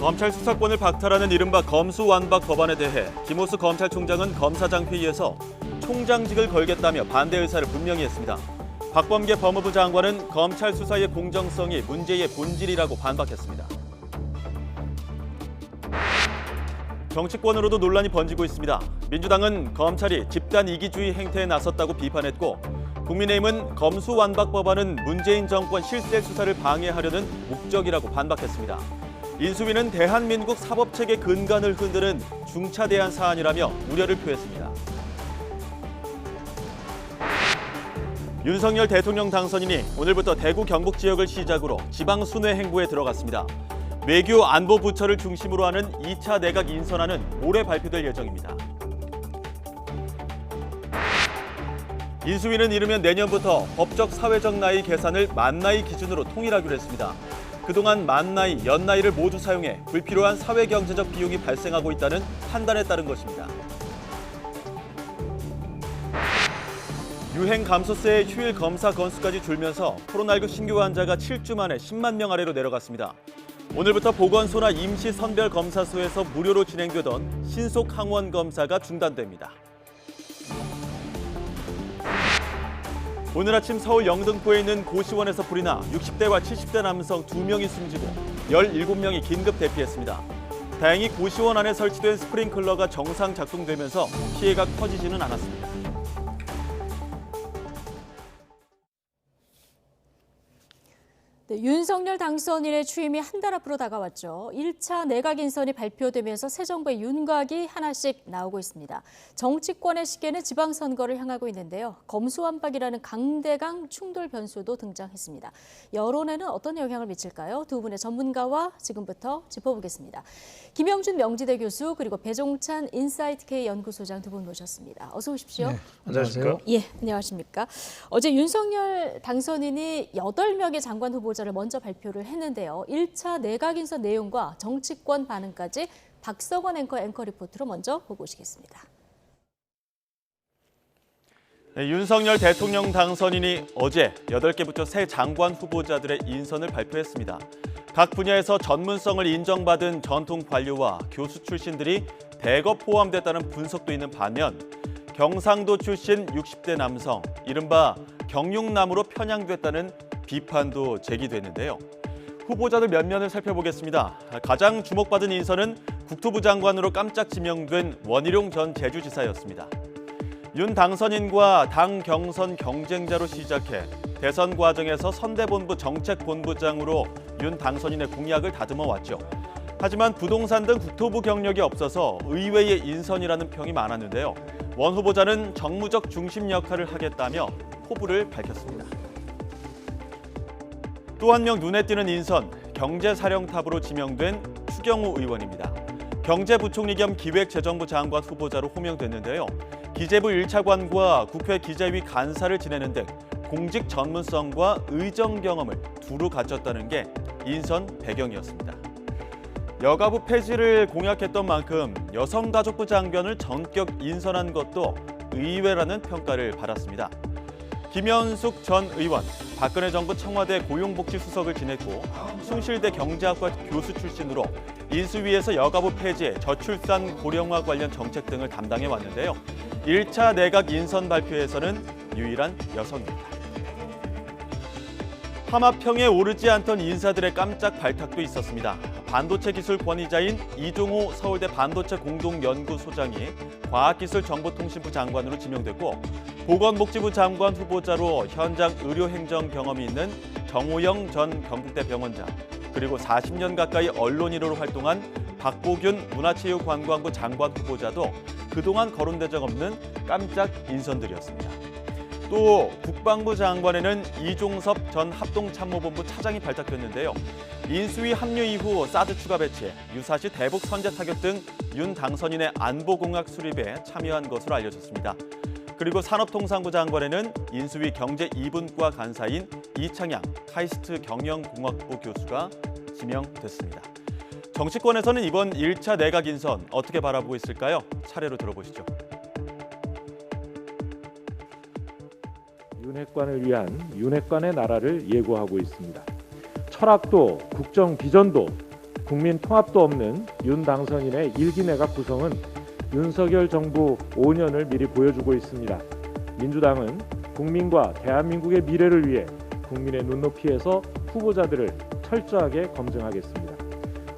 검찰 수사권을 박탈하는 이른바 검수완박 법안에 대해 김호수 검찰총장은 검사장 회의에서 총장직을 걸겠다며 반대 의사를 분명히 했습니다. 박범계 법무부 장관은 검찰 수사의 공정성이 문제의 본질이라고 반박했습니다. 정치권으로도 논란이 번지고 있습니다. 민주당은 검찰이 집단 이기주의 행태에 나섰다고 비판했고, 국민의힘은 검수완박 법안은 문재인 정권 실세 수사를 방해하려는 목적이라고 반박했습니다. 인수위는 대한민국 사법체계 근간을 흔드는 중차대한 사안이라며 우려를 표했습니다. 윤석열 대통령 당선인이 오늘부터 대구 경북 지역을 시작으로 지방 순회 행보에 들어갔습니다. 외교 안보 부처를 중심으로 하는 2차 내각 인선안은 올해 발표될 예정입니다. 인수위는 이르면 내년부터 법적 사회적 나이 계산을 만나이 기준으로 통일하기로 했습니다. 그동안 만나이, 연나이를 모두 사용해 불필요한 사회경제적 비용이 발생하고 있다는 판단에 따른 것입니다. 유행 감소세의 휴일 검사 건수까지 줄면서 코로나19 신규 환자가 7주 만에 10만 명 아래로 내려갔습니다. 오늘부터 보건소나 임시 선별 검사소에서 무료로 진행되던 신속 항원 검사가 중단됩니다. 오늘 아침 서울 영등포에 있는 고시원에서 불이 나 60대와 70대 남성 2명이 숨지고 17명이 긴급 대피했습니다. 다행히 고시원 안에 설치된 스프링클러가 정상 작동되면서 피해가 커지지는 않았습니다. 네, 윤석열 당선인의 취임이 한 달 앞으로 다가왔죠. 1차 내각 인선이 발표되면서 새 정부의 윤곽이 하나씩 나오고 있습니다. 정치권의 시계는 지방선거를 향하고 있는데요. 검수완박이라는 강대강 충돌 변수도 등장했습니다. 여론에는 어떤 영향을 미칠까요? 두 분의 전문가와 지금부터 짚어보겠습니다. 김영준 명지대 교수 그리고 배종찬 인사이트K 연구소장 두 분 모셨습니다. 어서 오십시오. 네, 안녕하세요. 예, 안녕하십니까. 어제 윤석열 당선인이 8명의 장관 후보자를 먼저 발표를 했는데요. 1차 내각 인선 내용과 정치권 반응까지 박석원 앵커 리포트로 먼저 보고 오시겠습니다. 네, 윤석열 대통령 당선인이 어제 8개 부처 새 장관 후보자들의 인선을 발표했습니다. 각 분야에서 전문성을 인정받은 전통 관료와 교수 출신들이 대거 포함됐다는 분석도 있는 반면 경상도 출신 60대 남성, 이른바 경육남으로 편향됐다는 비판도 제기됐는데요. 후보자들 면면을 살펴보겠습니다. 가장 주목받은 인선은 국토부 장관으로 깜짝 지명된 원희룡 전 제주지사였습니다. 윤 당선인과 당 경선 경쟁자로 시작해 대선 과정에서 선대본부 정책본부장으로 윤 당선인의 공약을 다듬어 왔죠. 하지만 부동산 등 국토부 경력이 없어서 의외의 인선이라는 평이 많았는데요. 원 후보자는 정무적 중심 역할을 하겠다며 포부를 밝혔습니다. 또 한 명 눈에 띄는 인선, 경제사령탑으로 지명된 추경호 의원입니다. 경제부총리 겸 기획재정부 장관 후보자로 호명됐는데요. 기재부 1차관과 국회 기재위 간사를 지내는 등 공직 전문성과 의정 경험을 두루 갖췄다는 게 인선 배경이었습니다. 여가부 폐지를 공약했던 만큼 여성가족부 장관을 전격 인선한 것도 의외라는 평가를 받았습니다. 김현숙 전 의원, 박근혜 정부 청와대 고용복지수석을 지냈고 숭실대 경제학과 교수 출신으로 인수위에서 여가부 폐지, 저출산 고령화 관련 정책 등을 담당해 왔는데요. 1차 내각 인선 발표에서는 유일한 여성입니다. 하마평에 오르지 않던 인사들의 깜짝 발탁도 있었습니다. 반도체 기술 권위자인 이종호 서울대 반도체 공동연구소장이 과학기술정보통신부 장관으로 지명됐고, 보건복지부 장관 후보자로 현장 의료행정 경험이 있는 정호영 전 경북대 병원장, 그리고 40년 가까이 언론 일호로 활동한 박보균 문화체육관광부 장관 후보자도 그동안 거론된 적 없는 깜짝 인선들이었습니다. 또 국방부 장관에는 이종섭 전 합동참모본부 차장이 발탁됐는데요. 인수위 합류 이후 사드 추가 배치, 유사시 대북 선제 타격 등 윤 당선인의 안보공약 수립에 참여한 것으로 알려졌습니다. 그리고 산업통상부 장관에는 인수위 경제 2분과 간사인 이창양 카이스트 경영공학부 교수가 지명됐습니다. 정치권에서는 이번 1차 내각 인선 어떻게 바라보고 있을까요? 차례로 들어보시죠. 윤핵관을 위한 윤핵관의 나라를 예고하고 있습니다. 철학도 국정 비전도 국민 통합도 없는 윤 당선인의 일기 내각 구성은 윤석열 정부 5년을 미리 보여주고 있습니다. 민주당은 국민과 대한민국의 미래를 위해 국민의 눈높이에서 후보자들을 철저하게 검증하겠습니다.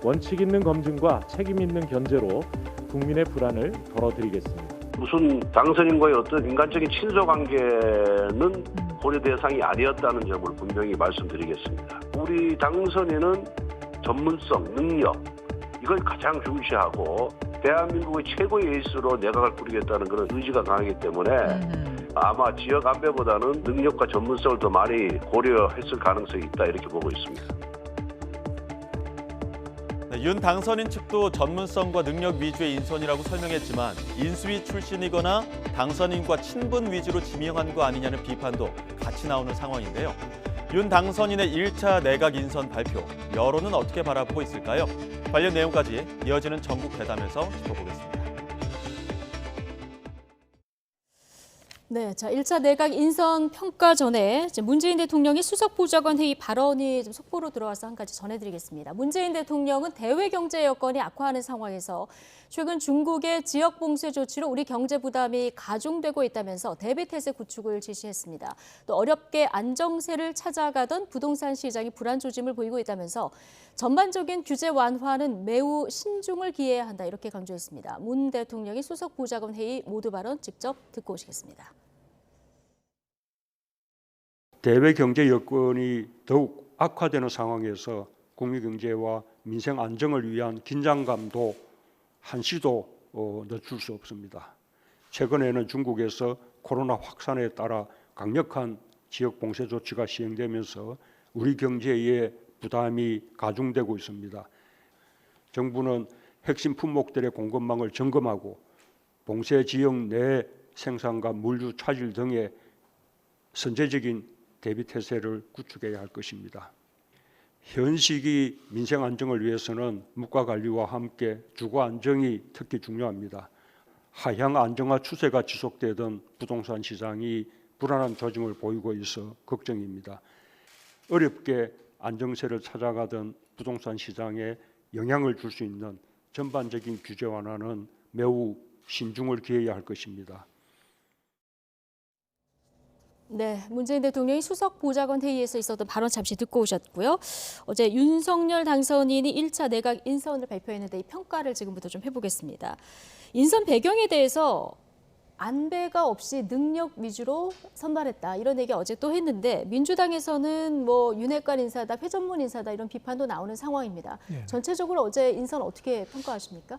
원칙 있는 검증과 책임 있는 견제로 국민의 불안을 덜어드리겠습니다. 무슨 당선인과의 어떤 인간적인 친소 관계는 고려 대상이 아니었다는 점을 분명히 말씀드리겠습니다. 우리 당선인은 전문성, 능력 이걸 가장 중시하고 대한민국의 최고의 에이스로 내각을 꾸리겠다는 그런 의지가 강하기 때문에 아마 지역 안배보다는 능력과 전문성을 더 많이 고려했을 가능성이 있다 이렇게 보고 있습니다. 네, 윤 당선인 측도 전문성과 능력 위주의 인선이라고 설명했지만 인수위 출신이거나 당선인과 친분 위주로 지명한 거 아니냐는 비판도 같이 나오는 상황인데요. 윤 당선인의 1차 내각 인선 발표, 여론은 어떻게 바라보고 있을까요? 관련 내용까지 이어지는 전국 대담에서 짚어보겠습니다. 네, 자 1차 내각 인선 평가 전에 문재인 대통령의 수석보좌관 회의 발언이 좀 속보로 들어와서 한 가지 전해드리겠습니다. 문재인 대통령은 대외 경제 여건이 악화하는 상황에서 최근 중국의 지역 봉쇄 조치로 우리 경제 부담이 가중되고 있다면서 대비태세 구축을 지시했습니다. 또 어렵게 안정세를 찾아가던 부동산 시장이 불안 조짐을 보이고 있다면서 전반적인 규제 완화는 매우 신중을 기해야 한다 이렇게 강조했습니다. 문 대통령의 수석보좌관 회의 모두 발언 직접 듣고 오시겠습니다. 대외 경제 여건이 더욱 악화되는 상황에서 국민 경제와 민생 안정을 위한 긴장감도 한시도 늦출 수 없습니다. 최근에는 중국에서 코로나 확산에 따라 강력한 지역 봉쇄 조치가 시행되면서 우리 경제에 부담이 가중되고 있습니다. 정부는 핵심 품목들의 공급망을 점검하고 봉쇄 지역 내 생산과 물류 차질 등의 선제적인 대비태세를 구축해야 할 것입니다. 현 시기 민생 안정을 위해서는 물가 관리와 함께 주거 안정이 특히 중요합니다. 하향 안정화 추세가 지속되던 부동산 시장이 불안한 조짐을 보이고 있어 걱정입니다. 어렵게 안정세를 찾아가던 부동산 시장에 영향을 줄 수 있는 전반적인 규제 완화는 매우 신중을 기해야 할 것입니다. 네, 문재인 대통령이 수석보좌관 회의에서 있었던 발언 잠시 듣고 오셨고요. 어제 윤석열 당선인이 1차 내각 인선을 발표했는데 이 평가를 지금부터 좀 해보겠습니다. 인선 배경에 대해서 안배가 없이 능력 위주로 선발했다 이런 얘기 어제 또 했는데 민주당에서는 뭐 윤핵관 인사다, 회전문 인사다 이런 비판도 나오는 상황입니다. 네. 전체적으로 어제 인선 어떻게 평가하십니까?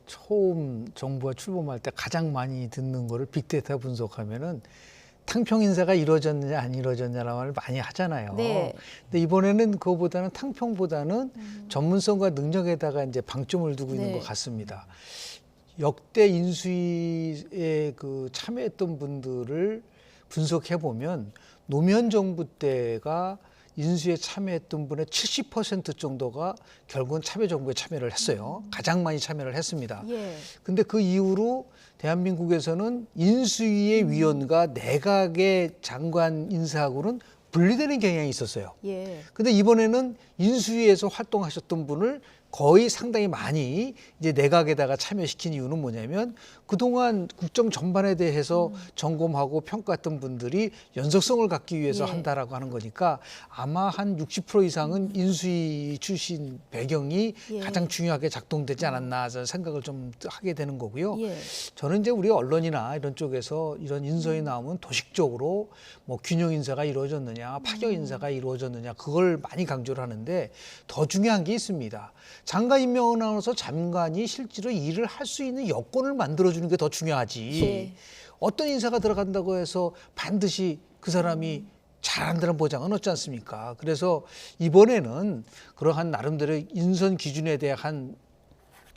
처음 정부가 출범할 때 가장 많이 듣는 거를 빅데이터 분석하면은 탕평 인사가 이루어졌느냐 안 이루어졌냐라는 말을 많이 하잖아요. 네. 근데 이번에는 그거보다는 탕평보다는 전문성과 능력에다가 이제 방점을 두고 있는 것 같습니다. 역대 인수위에 참여했던 분들을 분석해 보면 노무현 정부 때가 인수위에 참여했던 분의 70% 정도가 결국은 참여정부에 참여를 했어요. 가장 많이 참여를 했습니다. 근데 그 이후로 대한민국에서는 인수위의 위원과 내각의 장관 인사하고는 분리되는 경향이 있었어요. 근데 이번에는 인수위에서 활동하셨던 분을 거의 상당히 많이 이제 내각에다가 참여시킨 이유는 뭐냐면 그동안 국정 전반에 대해서 점검하고 평가했던 분들이 연속성을 갖기 위해서 한다라고 하는 거니까 아마 한 60% 이상은 인수위 출신 배경이 가장 중요하게 작동되지 않았나 저는 생각을 좀 하게 되는 거고요. 저는 이제 우리 언론이나 이런 쪽에서 이런 인선이 나오면 도식적으로 뭐 균형 인사가 이루어졌느냐, 파격 인사가 이루어졌느냐 그걸 많이 강조를 하는데 더 중요한 게 있습니다. 장관 임명을 나눠서 장관이 실제로 일을 할 수 있는 여건을 만들어주는 게 더 중요하지. 어떤 인사가 들어간다고 해서 반드시 그 사람이 잘한다는 보장은 없지 않습니까? 그래서 이번에는 그러한 나름대로 인선 기준에 대한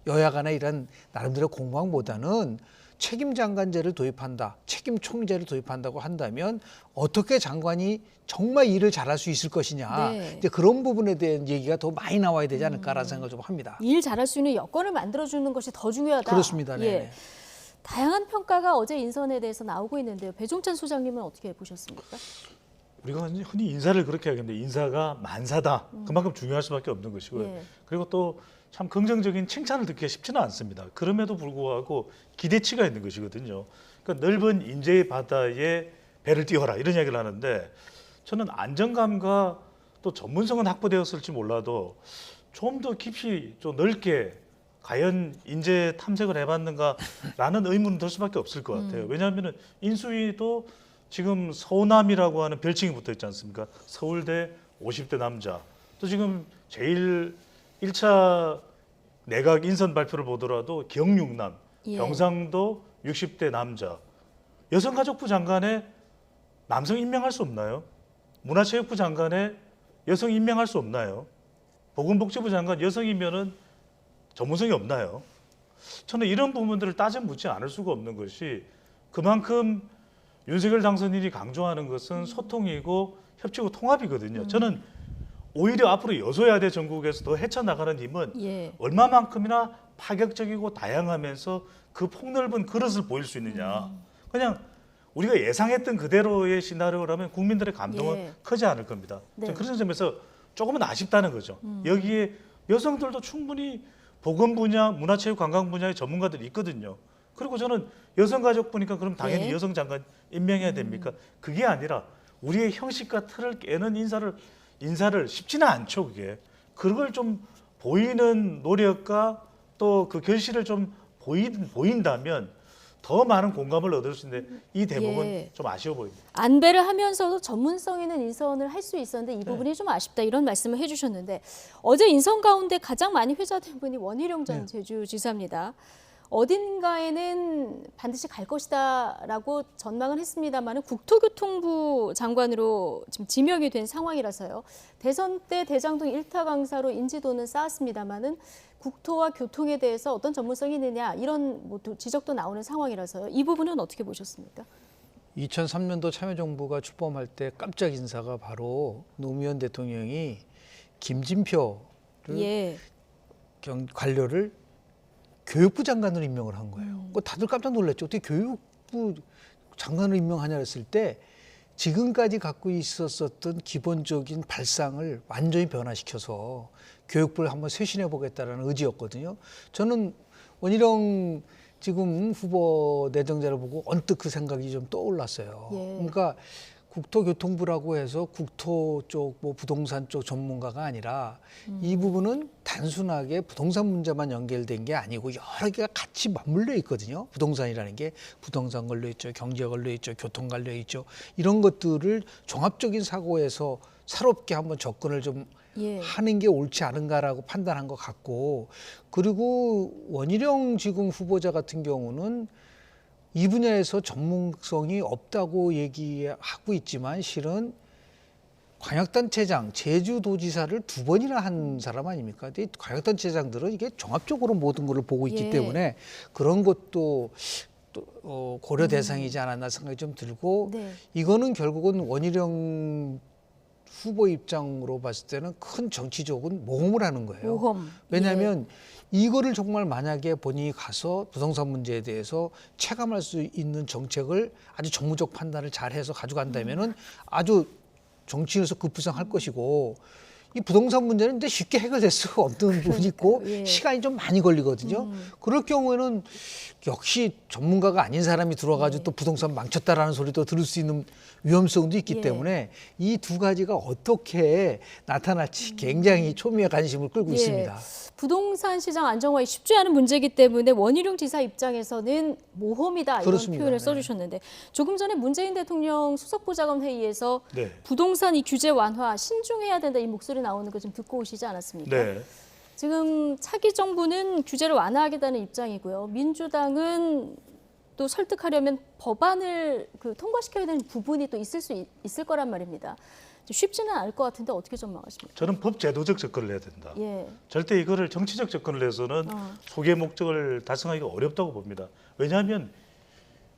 여야 간의 이런 나름대로 공방보다는 책임 장관제를 도입한다, 책임 총재를 도입한다고 한다면 어떻게 장관이 정말 일을 잘할 수 있을 것이냐 이제 그런 부분에 대한 얘기가 더 많이 나와야 되지 않을까라는 생각을 좀 합니다. 일 잘할 수 있는 여건을 만들어주는 것이 더 중요하다. 그렇습니다. 네. 다양한 평가가 어제 인선에 대해서 나오고 있는데요. 배종찬 소장님은 어떻게 보셨습니까? 우리가 흔히 인사를 그렇게 하겠는데 인사가 만사다. 그만큼 중요할 수밖에 없는 것이고요. 예. 그리고 또 참 긍정적인 칭찬을 듣기가 쉽지는 않습니다. 그럼에도 불구하고 기대치가 있는 것이거든요. 그러니까 넓은 인재의 바다에 배를 띄워라 이런 이야기를 하는데 저는 안정감과 또 전문성은 확보되었을지 몰라도 좀 더 깊이 좀 넓게 과연 인재 탐색을 해봤는가라는 의문은 들 수밖에 없을 것 같아요. 왜냐하면 인수위도 지금 서남이라고 하는 별칭이 붙어 있지 않습니까? 서울대 50대 남자. 또 지금 제일 1차 내각 인선 발표를 보더라도 경육남, 예. 경상도 60대 남자. 여성가족부 장관에 남성 임명할 수 없나요? 문화체육부 장관에 여성 임명할 수 없나요? 보건복지부 장관 여성이면은 전문성이 없나요? 저는 이런 부분들을 따져 묻지 않을 수가 없는 것이 그만큼 윤석열 당선인이 강조하는 것은 소통이고 협치고 통합이거든요. 저는 오히려 앞으로 여소야대 전국에서 더 헤쳐나가는 힘은 예. 얼마만큼이나 파격적이고 다양하면서 그 폭넓은 그릇을 보일 수 있느냐. 그냥 우리가 예상했던 그대로의 시나리오라면 국민들의 감동은 예. 크지 않을 겁니다. 네. 저는 그런 점에서 조금은 아쉽다는 거죠. 여기에 여성들도 충분히 보건 분야, 문화체육 관광 분야의 전문가들이 있거든요. 그리고 저는 여성가족부니까 그럼 당연히 예. 여성 장관 임명해야 됩니까? 그게 아니라 우리의 형식과 틀을 깨는 인사를 쉽지는 않죠. 그게 그걸 좀 보이는 노력과 또 그 결실을 좀 보인다면 더 많은 공감을 얻을 수 있는데 이 대목은 예. 좀 아쉬워 보입니다. 안배를 하면서도 전문성 있는 인선을 할 수 있었는데 네. 이 부분이 좀 아쉽다 이런 말씀을 해주셨는데 어제 인선 가운데 가장 많이 회자된 분이 원희룡 전 네. 제주지사입니다. 어딘가에는 반드시 갈 것이다라고 전망을 했습니다만 국토교통부 장관으로 지금 지명이 된 상황이라서요. 대선 때 대장동 1타 강사로 인지도는 쌓았습니다만은 국토와 교통에 대해서 어떤 전문성이 있느냐 이런 뭐 지적도 나오는 상황이라서요. 이 부분은 어떻게 보셨습니까? 2003년도 참여정부가 출범할 때 깜짝 인사가 바로 노무현 대통령이 김진표를 예. 관료를 교육부 장관으로 임명을 한 거예요. 그거 다들 깜짝 놀랐죠. 어떻게 교육부 장관을 임명하냐 했을 때 지금까지 갖고 있었던 기본적인 발상을 완전히 변화시켜서 교육부를 한번 쇄신해 보겠다라는 의지였거든요. 저는 원희룡 지금 후보 내정자를 보고 언뜻 그 생각이 좀 떠올랐어요. 예. 그러니까 국토교통부라고 해서 국토 쪽, 뭐 부동산 쪽 전문가가 아니라 이 부분은 단순하게 부동산 문제만 연결된 게 아니고 여러 개가 같이 맞물려 있거든요. 부동산이라는 게 부동산 걸려 있죠, 경제 걸려 있죠, 교통 걸려 있죠. 이런 것들을 종합적인 사고에서 새롭게 한번 접근을 좀 예. 하는 게 옳지 않은가라고 판단한 것 같고, 그리고 원희룡 지금 후보자 같은 경우는 이 분야에서 전문성이 없다고 얘기하고 있지만 실은 광역단체장, 제주도지사를 2번이나 한 사람 아닙니까? 근데 광역단체장들은 이게 종합적으로 모든 것을 보고 있기 예. 때문에 그런 것도 또 고려 대상이지 않았나 생각이 좀 들고, 네. 이거는 결국은 원희룡 후보 입장으로 봤을 때는 큰 정치적인 모험을 하는 거예요. 모험. 왜냐하면 이거를 정말 만약에 본인이 가서 부동산 문제에 대해서 체감할 수 있는 정책을 아주 정무적 판단을 잘해서 가져간다면은 아주 정치인으로서 급부상할 것이고, 이 부동산 문제는 근데 쉽게 해결될 수가 없는 부분이 있고 예. 시간이 좀 많이 걸리거든요. 그럴 경우에는 역시 전문가가 아닌 사람이 들어와가지고 또 부동산 망쳤다라는 소리도 들을 수 있는 위험성도 있기 예. 때문에 이 두 가지가 어떻게 나타날지 굉장히 초미의 관심을 끌고 예. 있습니다. 부동산 시장 안정화에 쉽지 않은 문제이기 때문에 원희룡 지사 입장에서는 모험이다 이런 그렇습니다. 표현을 네. 써주셨는데 조금 전에 문재인 대통령 수석보좌관 회의에서 네. 부동산 이 규제 완화 신중해야 된다 이 목소리 나오는 거 좀 듣고 오시지 않았습니까? 네. 지금 차기 정부는 규제를 완화하겠다는 입장이고요. 민주당은 또 설득하려면 법안을 통과시켜야 되는 부분이 또 있을 거란 말입니다. 쉽지는 않을 것 같은데 어떻게 전망하십니까? 저는 법제도적 접근을 해야 된다. 예. 절대 이거를 정치적 접근을 해서는 소개 목적을 달성하기가 어렵다고 봅니다. 왜냐하면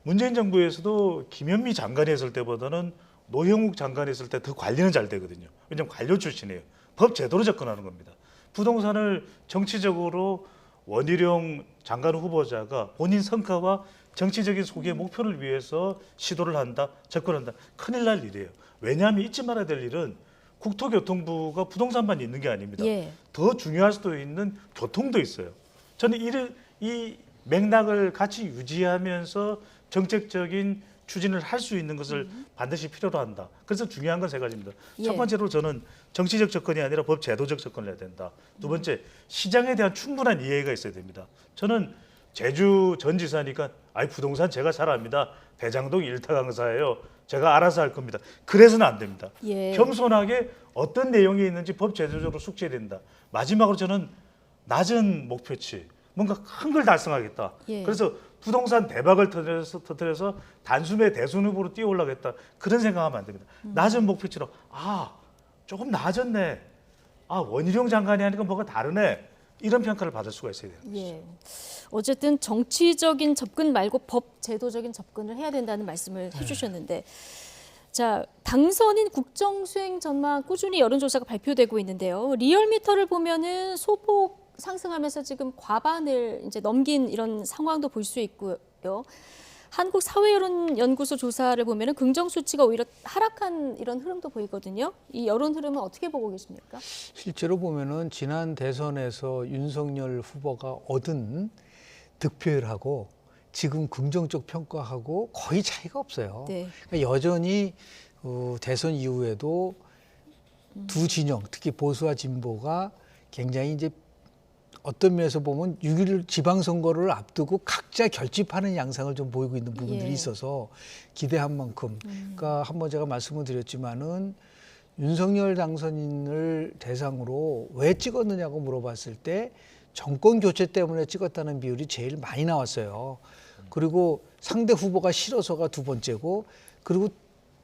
문재인 정부에서도 김현미 장관이 했을 때보다는 노형욱 장관이 했을 때 더 관리는 잘 되거든요. 왜냐하면 관료 출신이에요. 법제도로 접근하는 겁니다. 부동산을 정치적으로 원희룡 장관 후보자가 본인 성과와 정치적인 소기의 목표를 위해서 시도를 한다, 접근한다. 큰일 날 일이에요. 왜냐하면 잊지 말아야 될 일은 국토교통부가 부동산만 있는 게 아닙니다. 예. 더 중요할 수도 있는 교통도 있어요. 저는 이 맥락을 같이 유지하면서 정책적인 추진을 할 수 있는 것을 반드시 필요로 한다. 그래서 중요한 건 세 가지입니다. 예. 첫 번째로 저는 정치적 접근이 아니라 법 제도적 접근을 해야 된다. 두 번째, 시장에 대한 충분한 이해가 있어야 됩니다. 저는 제주 전 지사니까 부동산 제가 잘 압니다. 대장동 일타 강사예요. 제가 알아서 할 겁니다. 그래서는 안 됩니다. 예. 겸손하게 어떤 내용이 있는지 법 제도적으로 숙지해야 된다. 마지막으로 저는 낮은 목표치, 뭔가 큰 걸 달성하겠다. 예. 그래서 부동산 대박을 터뜨려서 단숨에 대선 후보로 뛰어올라겠다. 그런 생각하면 안 됩니다. 낮은 목표치로 조금 나아졌네. 원희룡 장관이 하니까 뭐가 다르네. 이런 평가를 받을 수가 있어야 돼요. 예. 어쨌든 정치적인 접근 말고 법 제도적인 접근을 해야 된다는 말씀을 해주셨는데, 자, 당선인 국정 수행 전망 꾸준히 여론조사가 발표되고 있는데요. 리얼미터를 보면은 소폭 상승하면서 지금 과반을 이제 넘긴 이런 상황도 볼 수 있고요. 한국사회여론연구소 조사를 보면은 긍정 수치가 오히려 하락한 이런 흐름도 보이거든요. 이 여론 흐름은 어떻게 보고 계십니까? 실제로 보면은 지난 대선에서 윤석열 후보가 얻은 득표율하고 지금 긍정적 평가하고 거의 차이가 없어요. 네. 그러니까 여전히 대선 이후에도 두 진영, 특히 보수와 진보가 굉장히 이제 어떤 면에서 보면 6.1 지방선거를 앞두고 각자 결집하는 양상을 좀 보이고 있는 부분들이 예. 있어서 기대한 만큼, 그러니까 한번 제가 말씀을 드렸지만은 윤석열 당선인을 대상으로 왜 찍었느냐고 물어봤을 때 정권 교체 때문에 찍었다는 비율이 제일 많이 나왔어요. 그리고 상대 후보가 싫어서가 두 번째고, 그리고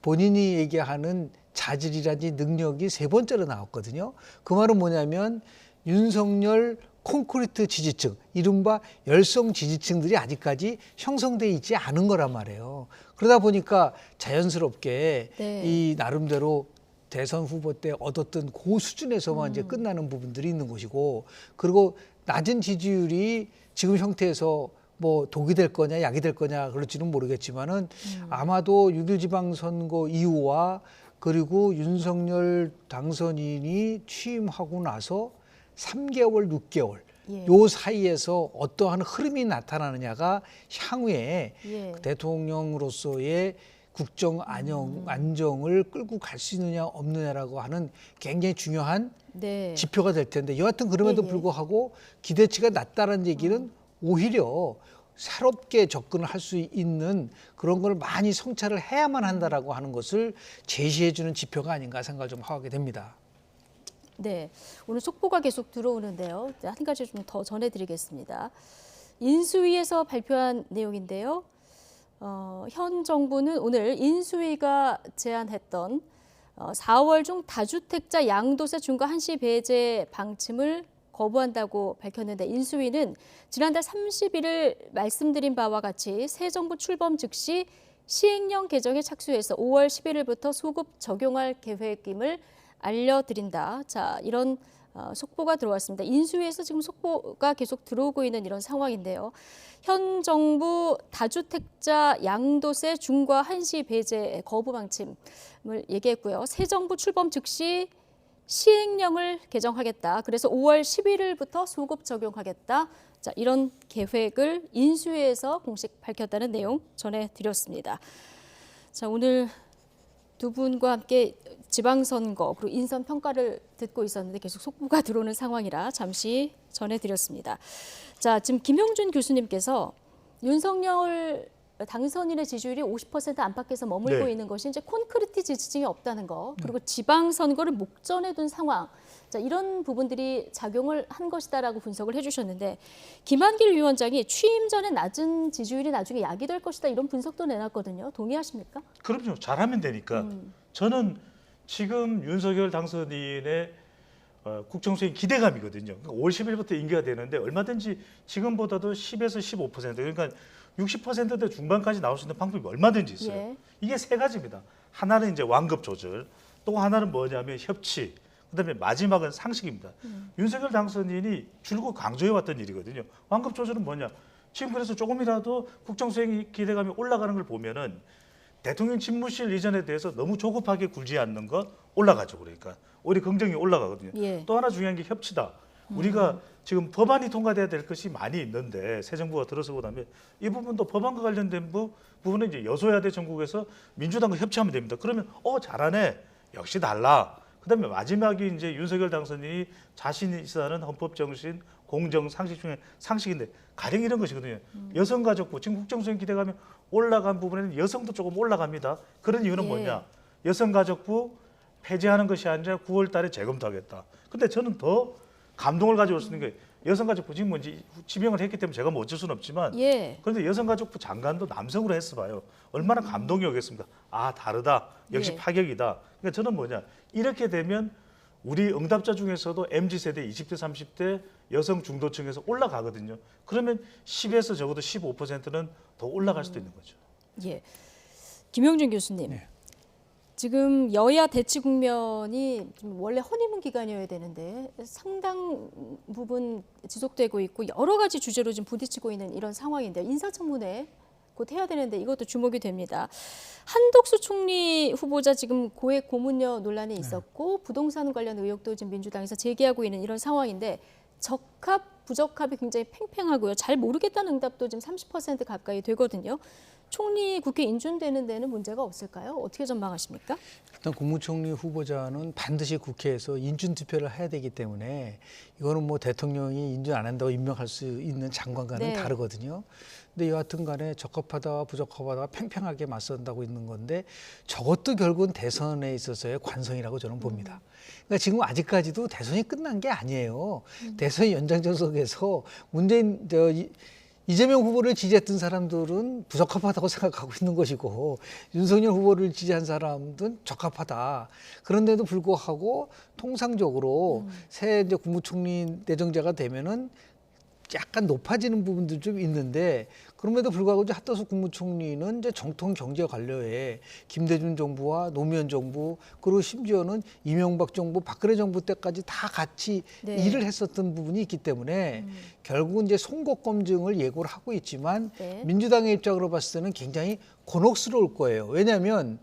본인이 얘기하는 자질이라든지 능력이 세 번째로 나왔거든요. 그 말은 뭐냐면 윤석열 콘크리트 지지층, 이른바 열성 지지층들이 아직까지 형성돼 있지 않은 거란 말이에요. 그러다 보니까 자연스럽게 네. 이 나름대로 대선 후보 때 얻었던 그 수준에서만 이제 끝나는 부분들이 있는 것이고, 그리고 낮은 지지율이 지금 형태에서 뭐 독이 될 거냐 약이 될 거냐 그럴지는 모르겠지만은 아마도 6.1 지방선거 이후와 그리고 윤석열 당선인이 취임하고 나서 3개월, 6개월 예. 요 사이에서 어떠한 흐름이 나타나느냐가 향후에 예. 대통령으로서의 국정 안정을 끌고 갈 수 있느냐 없느냐라고 하는 굉장히 중요한 네. 지표가 될 텐데, 여하튼 그럼에도 예, 예. 불구하고 기대치가 낮다는 얘기는 오히려 새롭게 접근을 할 수 있는 그런 걸 많이 성찰을 해야만 한다라고 하는 것을 제시해주는 지표가 아닌가 생각을 좀 하게 됩니다. 네, 오늘 속보가 계속 들어오는데요. 한 가지 좀 더 전해드리겠습니다. 인수위에서 발표한 내용인데요. 현 정부는 오늘 인수위가 제안했던 4월 중 다주택자 양도세 중과 한시 배제 방침을 거부한다고 밝혔는데, 인수위는 지난달 31일 말씀드린 바와 같이 새 정부 출범 즉시 시행령 개정에 착수해서 5월 11일부터 소급 적용할 계획임을 알려드린다. 자, 이런 속보가 들어왔습니다. 인수위에서 지금 속보가 계속 들어오고 있는 이런 상황인데요. 현 정부 다주택자 양도세 중과 한시 배제 거부 방침을 얘기했고요. 새 정부 출범 즉시 시행령을 개정하겠다. 그래서 5월 11일부터 소급 적용하겠다. 자, 이런 계획을 인수위에서 공식 밝혔다는 내용 전해드렸습니다. 자, 오늘 두 분과 함께 지방선거 그리고 인선 평가를 듣고 있었는데 계속 속보가 들어오는 상황이라 잠시 전해드렸습니다. 자, 지금 김형준 교수님께서 윤석열 당선인의 지지율이 50% 안팎에서 머물고 네. 있는 것이 이제 콘크리트 지지층이 없다는 거, 그리고 지방선거를 목전에 둔 상황, 자, 이런 부분들이 작용을 한 것이다라고 분석을 해주셨는데, 김한길 위원장이 취임 전에 낮은 지지율이 나중에 약이 될 것이다 이런 분석도 내놨거든요. 동의하십니까? 그럼요. 잘하면 되니까. 저는 지금 윤석열 당선인의 국정수행 기대감이거든요. 그러니까 5월 10일부터 임기가 되는데 얼마든지 지금보다도 10에서 15% 그러니까 60%대 중반까지 나올 수 있는 방법이 얼마든지 있어요. 예. 이게 세 가지입니다. 하나는 이제 완급 조절, 또 하나는 뭐냐면 협치, 그다음에 마지막은 상식입니다. 윤석열 당선인이 줄곧 강조해왔던 일이거든요. 완급 조절은 뭐냐? 지금 그래서 조금이라도 국정 수행 기대감이 올라가는 걸 보면은 대통령 집무실 이전에 대해서 너무 조급하게 굴지 않는 것 올라가죠. 그러니까 오히려 긍정이 올라가거든요. 예. 또 하나 중요한 게 협치다. 우리가 지금 법안이 통과돼야 될 것이 많이 있는데 새 정부가 들어서고 나면 이 부분도 법안과 관련된 부분은 이제 여소야대 전국에서 민주당과 협치하면 됩니다. 그러면 잘하네. 역시 달라. 그다음에 마지막에 이제 윤석열 당선인이 자신이 있어하는 헌법 정신, 공정, 상식 중에 상식인데 가령 이런 것이거든요. 여성가족부 지금 국정수행 기대감이 올라간 부분에는 여성도 조금 올라갑니다. 그런 이유는 예. 뭐냐? 여성가족부 폐지하는 것이 아니라 9월 달에 재검토하겠다. 근데 저는 더 감동을 가져올 수 있는 게 여성가족부 지금 뭔지 지명을 했기 때문에 제가 뭐 어쩔 수는 없지만 예. 그런데 여성가족부 장관도 남성으로 했어봐요. 얼마나 감동이 오겠습니까? 아 다르다. 역시 예. 파격이다. 그러니까 저는 뭐냐 이렇게 되면 우리 응답자 중에서도 MZ세대 20대 30대 여성 중도층에서 올라가거든요. 그러면 10에서 적어도 15%는 더 올라갈 수도 있는 거죠. 예. 김용준 교수님. 네. 지금 여야 대치 국면이 좀 원래 허니문 기간이어야 되는데 상당 부분 지속되고 있고 여러 가지 주제로 좀 부딪히고 있는 이런 상황인데 인사청문회 곧 해야 되는데 이것도 주목이 됩니다. 한덕수 총리 후보자 지금 고액 고문료 논란이 있었고 부동산 관련 의혹도 지금 민주당에서 제기하고 있는 이런 상황인데 적합, 부적합이 굉장히 팽팽하고요. 잘 모르겠다는 응답도 지금 30% 가까이 되거든요. 총리 국회 인준되는 데는 문제가 없을까요? 어떻게 전망하십니까? 일단 국무총리 후보자는 반드시 국회에서 인준 투표를 해야 되기 때문에 이거는 뭐 대통령이 인준 안 한다고 임명할 수 있는 장관과는 네. 다르거든요. 근데 여하튼 간에 적합하다 부적합하다 팽팽하게 맞선다고 있는 건데 저것도 결국은 대선에 있어서의 관성이라고 저는 봅니다. 그러니까 지금 아직까지도 대선이 끝난 게 아니에요. 대선 연장전 속에서 이재명 후보를 지지했던 사람들은 부적합하다고 생각하고 있는 것이고 윤석열 후보를 지지한 사람들은 적합하다. 그런데도 불구하고 통상적으로 새 이제 국무총리 내정자가 되면은 약간 높아지는 부분도 좀 있는데 그럼에도 불구하고 이제 한덕수 국무총리는 이제 정통 경제 관료에 김대중 정부와 노무현 정부 그리고 심지어는 이명박 정부, 박근혜 정부 때까지 다 같이 네. 일을 했었던 부분이 있기 때문에 결국은 이제 송곳 검증을 예고를 하고 있지만 네. 민주당의 입장으로 봤을 때는 굉장히 곤혹스러울 거예요. 왜냐하면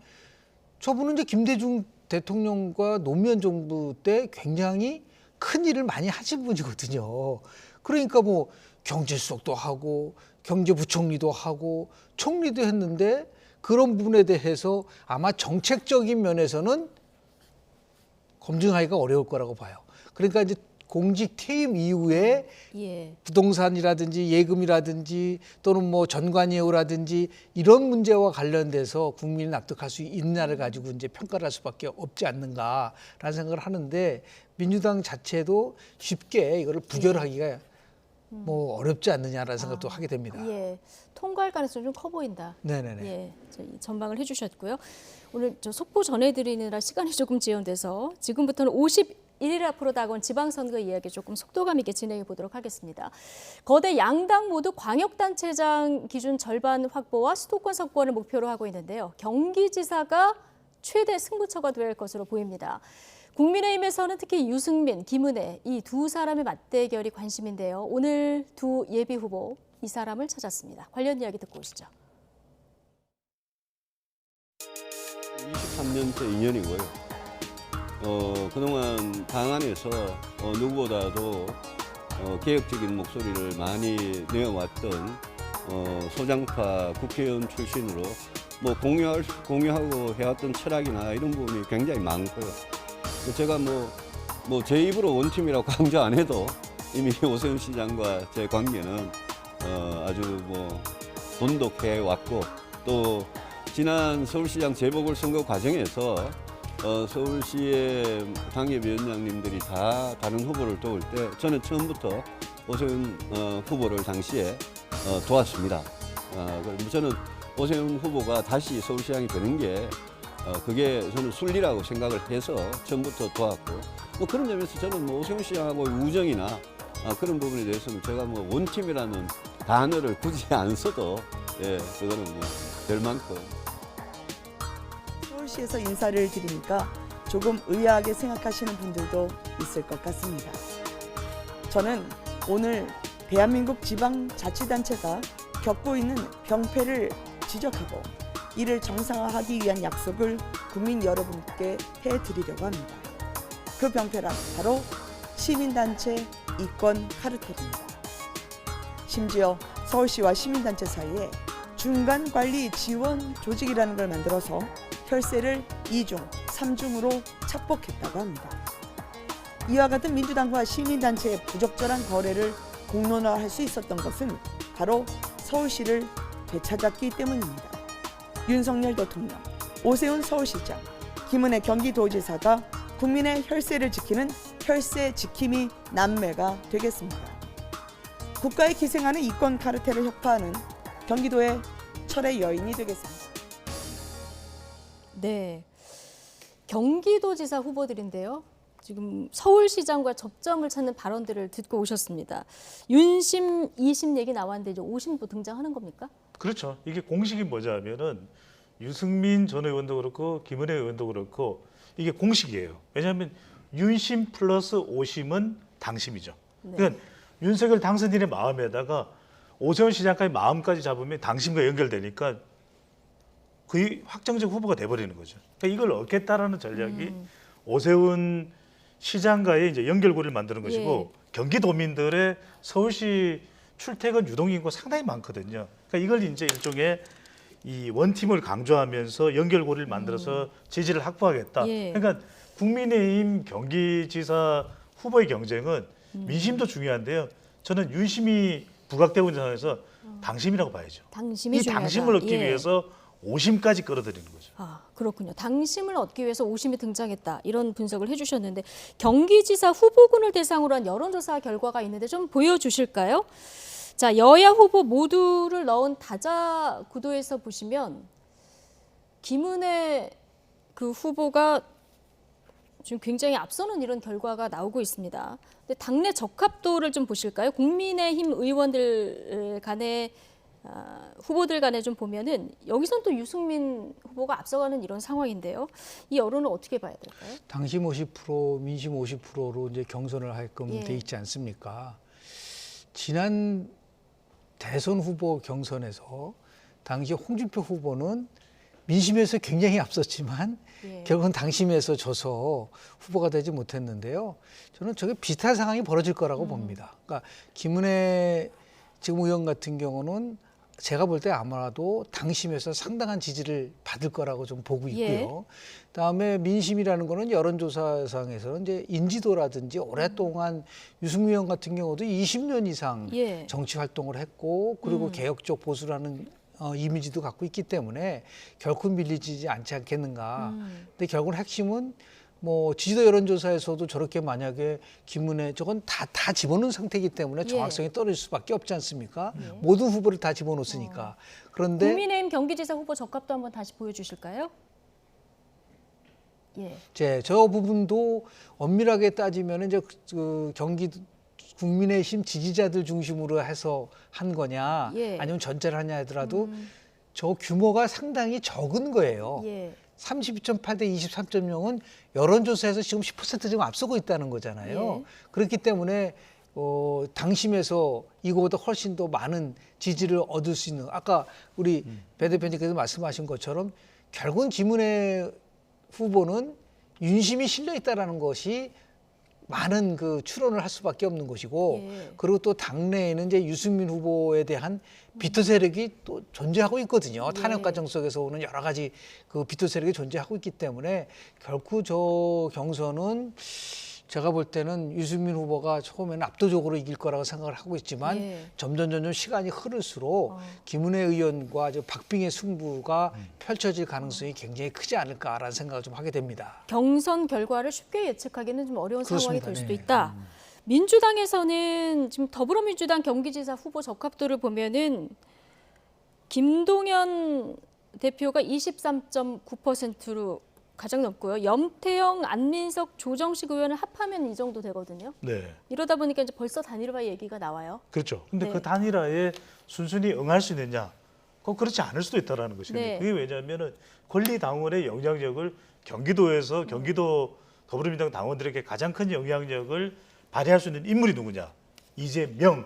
저분은 이제 김대중 대통령과 노무현 정부 때 굉장히 큰 일을 많이 하신 분이거든요. 그러니까 뭐 경제수석도 하고 경제부총리도 하고 총리도 했는데 그런 부분에 대해서 아마 정책적인 면에서는 검증하기가 어려울 거라고 봐요. 그러니까 이제 공직 퇴임 이후에 예. 부동산이라든지 예금이라든지 또는 뭐 전관예우라든지 이런 문제와 관련돼서 국민이 납득할 수 있느냐를 가지고 이제 평가를 할 수밖에 없지 않는가라는 생각을 하는데 민주당 자체도 쉽게 이거를 부결하기가 뭐 어렵지 않느냐라는 생각도 하게 됩니다. 예. 통과할 가능성이 좀 커 보인다. 네네네. 예. 전망을 해주셨고요. 오늘 저 속보 전해드리느라 시간이 조금 지연돼서 지금부터는 51일 앞으로 다가온 지방선거 이야기 조금 속도감 있게 진행해 보도록 하겠습니다. 거대 양당 모두 광역단체장 기준 절반 확보와 수도권 석권을 목표로 하고 있는데요. 경기지사가 최대 승부처가 될 것으로 보입니다. 국민의힘에서는 특히 유승민, 김은혜 이 두 사람의 맞대결이 관심인데요. 오늘 두 예비 후보 이 사람을 찾았습니다. 관련 이야기 듣고 오시죠. 23년째 인연이고요. 그동안 당 안에서 누구보다도 개혁적인 목소리를 많이 내어왔던 소장파 국회의원 출신으로 뭐 공유하고 해왔던 철학이나 이런 부분이 굉장히 많고요. 제가 뭐 제 입으로 원팀이라고 강조 안 해도 이미 오세훈 시장과 제 관계는 아주 뭐 돈독해 왔고 또 지난 서울시장 재보궐선거 과정에서 서울시의 당협위원장님들이 다 다른 후보를 도울 때 저는 처음부터 오세훈 후보를 당시에 도왔습니다. 그래서 저는 오세훈 후보가 다시 서울시장이 되는 게 그게 저는 순리라고 생각을 해서 처음부터 도왔고 뭐 그런 점에서 저는 뭐 오세훈 시장하고 우정이나 그런 부분에 대해서는 제가 뭐 원팀이라는 단어를 굳이 안 써도 예 그거는 뭐 될 만큼 서울시에서 인사를 드리니까 조금 의아하게 생각하시는 분들도 있을 것 같습니다. 저는 오늘 대한민국 지방자치단체가 겪고 있는 병폐를 지적하고 이를 정상화하기 위한 약속을 국민 여러분께 해드리려고 합니다. 그 병폐란 바로 시민단체 이권 카르텔입니다. 심지어 서울시와 시민단체 사이에 중간관리 지원 조직이라는 걸 만들어서 혈세를 2중, 3중으로 착복했다고 합니다. 이와 같은 민주당과 시민단체의 부적절한 거래를 공론화할 수 있었던 것은 바로 서울시를 되찾았기 때문입니다. 윤석열 대통령, 오세훈 서울시장, 김은혜 경기도지사가 국민의 혈세를 지키는 혈세 지킴이 남매가 되겠습니다. 국가에 기생하는 이권 카르텔을 혁파하는 경기도의 철의 여인이 되겠습니다. 네, 경기도지사 후보들인데요. 지금 서울시장과 접점을 찾는 발언들을 듣고 오셨습니다. 윤심, 이심 얘기 나왔는데 이제 오심도 등장하는 겁니까? 그렇죠. 이게 공식이 뭐냐면은 유승민 전 의원도 그렇고 김은혜 의원도 그렇고 이게 공식이에요. 왜냐하면 윤심 플러스 오심은 당심이죠. 네. 그러니까 윤석열 당선인의 마음에다가 오세훈 시장까지 마음까지 잡으면 당심과 연결되니까 거의 확정적 후보가 돼버리는 거죠. 그러니까 이걸 얻겠다라는 전략이 오세훈 시장과의 이제 연결고리를 만드는 것이고 예. 경기도민들의 서울시 출퇴근 유동 인구가 상당히 많거든요. 그러니까 이걸 이제 일종의 이 원팀을 강조하면서 연결고리를 만들어서 지지를 확보하겠다. 예. 그러니까 국민의힘 경기지사 후보의 경쟁은 민심도 중요한데요. 저는 윤심이 부각되고 있는 상황에서 당심이라고 봐야죠. 당심이 이 중요하다. 당심을 얻기 예. 위해서 오심까지 끌어들이는 거죠. 아, 그렇군요. 당심을 얻기 위해서 오심이 등장했다. 이런 분석을 해주셨는데 경기지사 후보군을 대상으로 한 여론조사 결과가 있는데 좀 보여주실까요? 자, 여야 후보 모두를 넣은 다자 구도에서 보시면 김은혜 그 후보가 지금 굉장히 앞서는 이런 결과가 나오고 있습니다. 근데 당내 적합도를 좀 보실까요? 국민의힘 의원들 간에 후보들 간에 좀 보면은 여기선 또 유승민 후보가 앞서가는 이런 상황인데요. 이 여론을 어떻게 봐야 될까요? 당심 50%, 민심 50%로 이제 경선을 하게끔 예. 돼 있지 않습니까? 지난 대선 후보 경선에서 당시 홍준표 후보는 민심에서 굉장히 앞섰지만 예. 결국은 당심에서 져서 후보가 되지 못했는데요. 저는 저게 비슷한 상황이 벌어질 거라고 봅니다. 그러니까 김은혜 지금 의원 같은 경우는 제가 볼 때 아마도 당심에서 상당한 지지를 받을 거라고 좀 보고 있고요. 예. 그다음에 민심이라는 거는 여론조사상에서는 이제 인지도라든지 오랫동안 유승민 의원 같은 경우도 20년 이상 예. 정치 활동을 했고 그리고 개혁적 보수라는 이미지도 갖고 있기 때문에 결코 밀리지 않지 않겠는가. 근데 결국은 핵심은 뭐 지지도 여론조사에서도 저렇게 만약에 김은혜 저건 다 집어넣은 상태이기 때문에 정확성이 떨어질 수밖에 없지 않습니까? 모든 후보를 다 집어넣었으니까. 그런데 국민의힘 경기지사 후보 적합도 한번 다시 보여주실까요? 예. 저 부분도 엄밀하게 따지면 이제 그 경기 국민의힘 지지자들 중심으로 해서 한 거냐, 예. 아니면 전체를 하냐 하더라도 저 규모가 상당히 적은 거예요. 예. 32.8 대 23.0은 여론조사에서 지금 10% 지금 앞서고 있다는 거잖아요. 예. 그렇기 때문에 당심에서 이거보다 훨씬 더 많은 지지를 얻을 수 있는, 아까 우리 배 대표님께서 말씀하신 것처럼 결국은 김은혜 후보는 윤심이 실려 있다라는 것이 많은 그 추론을 할 수밖에 없는 것이고, 예. 그리고 또 당내에는 이제 유승민 후보에 대한 비토 세력이 또 존재하고 있거든요. 예. 탄핵 과정 속에서 오는 여러 가지 그 비토 세력이 존재하고 있기 때문에 결코 저 경선은 제가 볼 때는 유승민 후보가 처음에는 압도적으로 이길 거라고 생각을 하고 있지만 예. 점점 시간이 흐를수록 김은혜 의원과 박빙의 승부가 펼쳐질 가능성이 굉장히 크지 않을까라는 생각을 좀 하게 됩니다. 경선 결과를 쉽게 예측하기는 좀 어려운 상황이 그렇습니다. 될 수도 네. 있다. 민주당에서는 지금 더불어민주당 경기지사 후보 적합도를 보면은 김동연 대표가 23.9%로 가장 높고요. 염태영, 안민석, 조정식 의원을 합하면 이 정도 되거든요. 네, 이러다 보니까 이제 벌써 단일화 얘기가 나와요. 그렇죠. 근데 네. 그 단일화에 순순히 응할 수 있느냐? 꼭 그렇지 않을 수도 있다라는 것이거든요. 네. 그게 왜냐하면은 권리 당원의 영향력을 경기도에서 경기도 더불어민주당 당원들에게 가장 큰 영향력을 발휘할 수 있는 인물이 누구냐? 이재명,